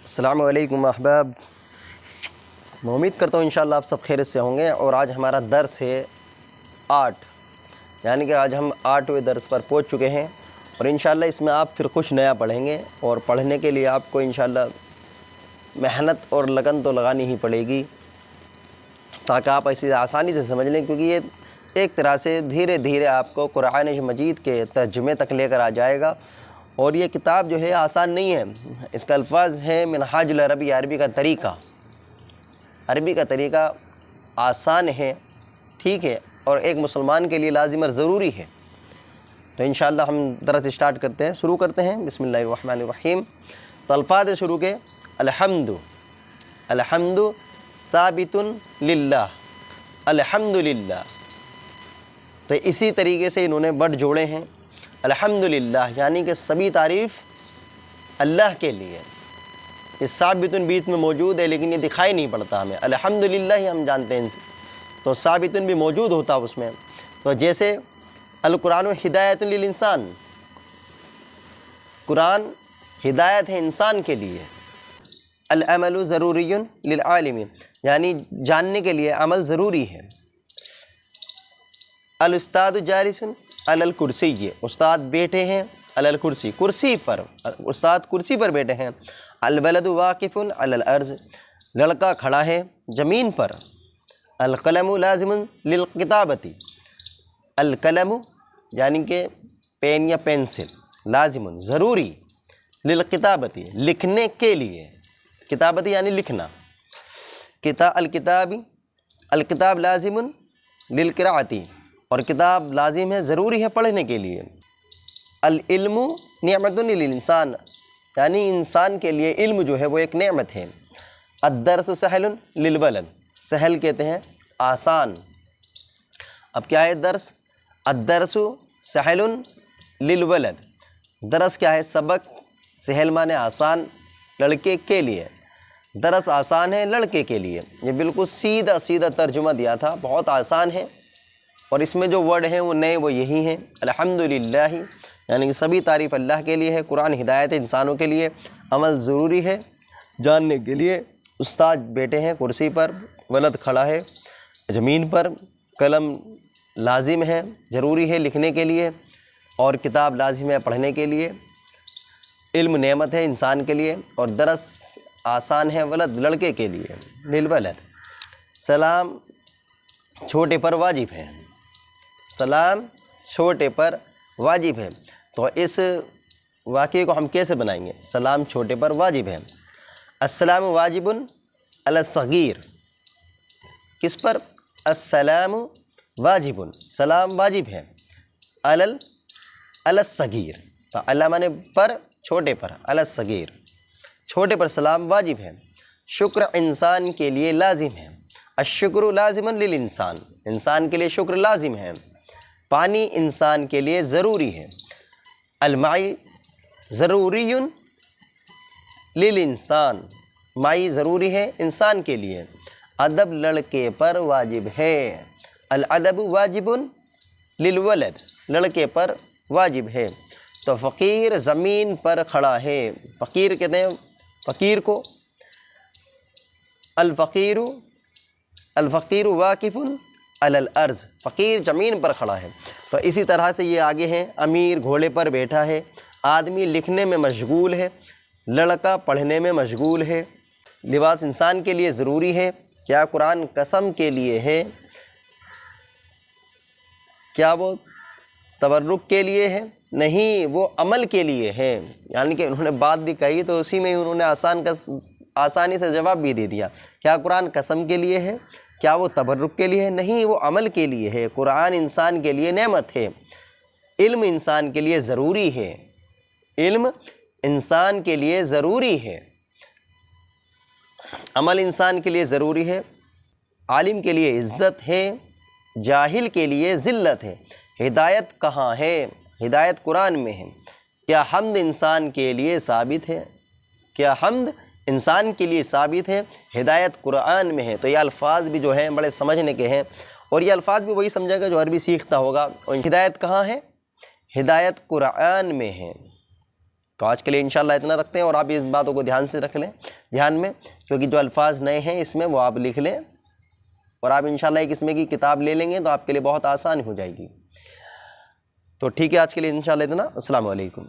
अस्सलामु अलैकुम अहबाब। मैं उम्मीद करता हूँ इंशाअल्लाह आप सब खैरियत से होंगे। और आज हमारा दर्स है 8, यानी कि आज हम 8वें दर्स पर पहुँच चुके हैं। और इंशाअल्लाह इसमें आप फिर कुछ नया पढ़ेंगे, और पढ़ने के लिए आपको इंशाअल्लाह मेहनत और लगन तो लगानी ही पड़ेगी, ताकि आप ऐसी आसानी से समझ लें, क्योंकि ये एक तरह से धीरे धीरे आपको कुरान मजीद के तर्जुमे तक लेकर आ जाएगा। और ये किताब जो है आसान नहीं है। इसका अल्फाज है मिनहाजुल अरबी, अरबी का तरीका आसान है, ठीक है, और एक मुसलमान के लिए लाजिम और ज़रूरी है। तो इंशाअल्लाह हम दर्स स्टार्ट करते हैं, शुरू करते हैं। बिस्मिल्लाहिर्रहमानिर्रहीम। तो अल्फाज शुरू के अलहम्दु, अलहम्दु साबितुन लिल्लाह, अल्हम्दुलिल्लाह। तो इसी तरीके से इन्होंने बट जोड़े हैं। अल्हम्दुलिल्लाह यानी कि सभी तारीफ़ अल्लाह के लिए। इस साबितुन बीच में मौजूद है, लेकिन ये दिखाई नहीं पड़ता हमें। अल्हम्दुलिल्लाह ही हम जानते हैं, तो साबितुन भी मौजूद होता है उसमें। तो जैसे अल कुरान हिदायतुन लिल इंसान, कुरान हिदायत है इंसान के लिए। अल अमलु ज़रूरियुन लिल आलिमी, यानी जानने के लिए अमल ज़रूरी है। अल उस्तादु जालिसुन अलल कुर्सी, उस्ताद बैठे हैं अलल कुर्सी, कुर्सी पर, उस्ताद कुर्सी पर बैठे हैं। अल वलदु वाकिफुन अलल अर्ज़, लड़का खड़ा है ज़मीन पर। अल कलमु लाजिमुन लिल किताबती, अल कलमु यानी कि पेन या पेंसिल, लाजिमुन ज़रूरी, लिल किताबती लिखने के लिए, किताबती यानी लिखना। अल किताबी, अल किताब लाजिमुन लिल किराअती, और किताब लाजिम है, ज़रूरी है पढ़ने के लिए। अल इल्मु निअमतुन लिल इंसान, यानी इंसान के लिए इल्म जो है वो एक नेमत है। अद्दरसु सहलुन लिल वलद, सहल कहते हैं आसान। अब क्या है दर्स? अद्दरसु सहलुन लिल वलद, दरस क्या है? सबक। सहल माने आसान, लड़के के लिए। दरस आसान है लड़के के लिए। ये बिल्कुल सीधा सीधा तर्जुमा दिया था, बहुत आसान है। और इसमें जो वर्ड हैं वो नए, वो यही हैं। अल्हम्दुलिल्लाह यानी कि सभी तारीफ़ अल्लाह के लिए है। कुरान हिदायत इंसानों के लिए, अमल ज़रूरी है जानने के लिए। उस्ताद बैठे हैं कुर्सी पर, वलद खड़ा है ज़मीन पर, कलम लाजिम है, ज़रूरी है लिखने के लिए, और किताब लाजिम है पढ़ने के लिए। इल्म नेमत है इंसान के लिए, और दरस आसान है वलद लड़के के लिए, लिल वलद। सलाम छोटे पर वाजिब है, सलाम छोटे पर वाजिब है। तो इस वाक़े को हम कैसे बनाएंगे? सलाम छोटे पर वाजिब है। अस्सलाम वाजिबुन अल सगीर, किस पर? अस्सलाम वाजिबुन, सलाम वाजिब है, अल सगीर। तो अल्लाह माने पर, छोटे पर, अल सगीर छोटे पर सलाम वाजिब है। शुक्र इंसान के लिए लाजिम है। अश्शुक्र लाजिमन लिल इंसान, इंसान के लिए शुक्र लाजिम है। पानी इंसान के लिए ज़रूरी है। अलमाई ज़रूरीयुन लिल इंसान, माई ज़रूरी है इंसान के लिए। अदब लड़के पर वाजिब है। अल अदब वाजिबुन लिल वलद, लड़के पर वाजिब है। तो फ़कीर ज़मीन पर खड़ा है, फ़कीर कहते हैं फ़कीर को। अल फ़कीर वाकिफ़ुन अलल अर्ज़, फ़कीर ज़मीन पर खड़ा है। तो इसी तरह से ये आगे हैं। अमीर घोड़े पर बैठा है, आदमी लिखने में मशगूल है, लड़का पढ़ने में मशगूल है। लिबास इंसान के लिए ज़रूरी है। क्या कुरान कसम के लिए है? क्या वो तबर्रुक के लिए है? नहीं, वो अमल के लिए है। यानी कि उन्होंने बात भी कही तो उसी में उन्होंने आसानी से जवाब भी दे दिया। क्या कुरान कसम के लिए है? क्या वो तबर्रुक के लिए है? नहीं, वो अमल के लिए है। कुरान इंसान के लिए नेमत है। इल्म इंसान के लिए ज़रूरी है, इल्म इंसान के लिए ज़रूरी है। अमल इंसान के लिए ज़रूरी है। आलिम के लिए इज़्ज़त है, जाहिल के लिए ज़िल्लत है। हिदायत कहाँ है? हिदायत कुरान में है। क्या हम्द इंसान के लिए साबित है? क्या हम्द इंसान के लिए साबित है? हिदायत कुरान में है। तो ये अल्फाज भी जो हैं बड़े समझने के हैं, और ये अल्फाज भी वही समझेगा जो अरबी सीखता होगा। और हिदायत कहाँ है? हिदायत कुरान में है। تو آج کے لیے انشاءاللہ اتنا رکھتے ہیں، اور آپ اس باتوں کو دھیان سے رکھ لیں دھیان میں، کیونکہ جو الفاظ نئے ہیں اس میں وہ آپ لکھ لیں، اور آپ انشاءاللہ ایک اس میں کی کتاب لے لیں گے تو آپ کے لیے بہت آسان ہو جائے گی۔ تو ٹھیک ہے، آج کے لیے انشاءاللہ اتنا۔ السلام علیکم۔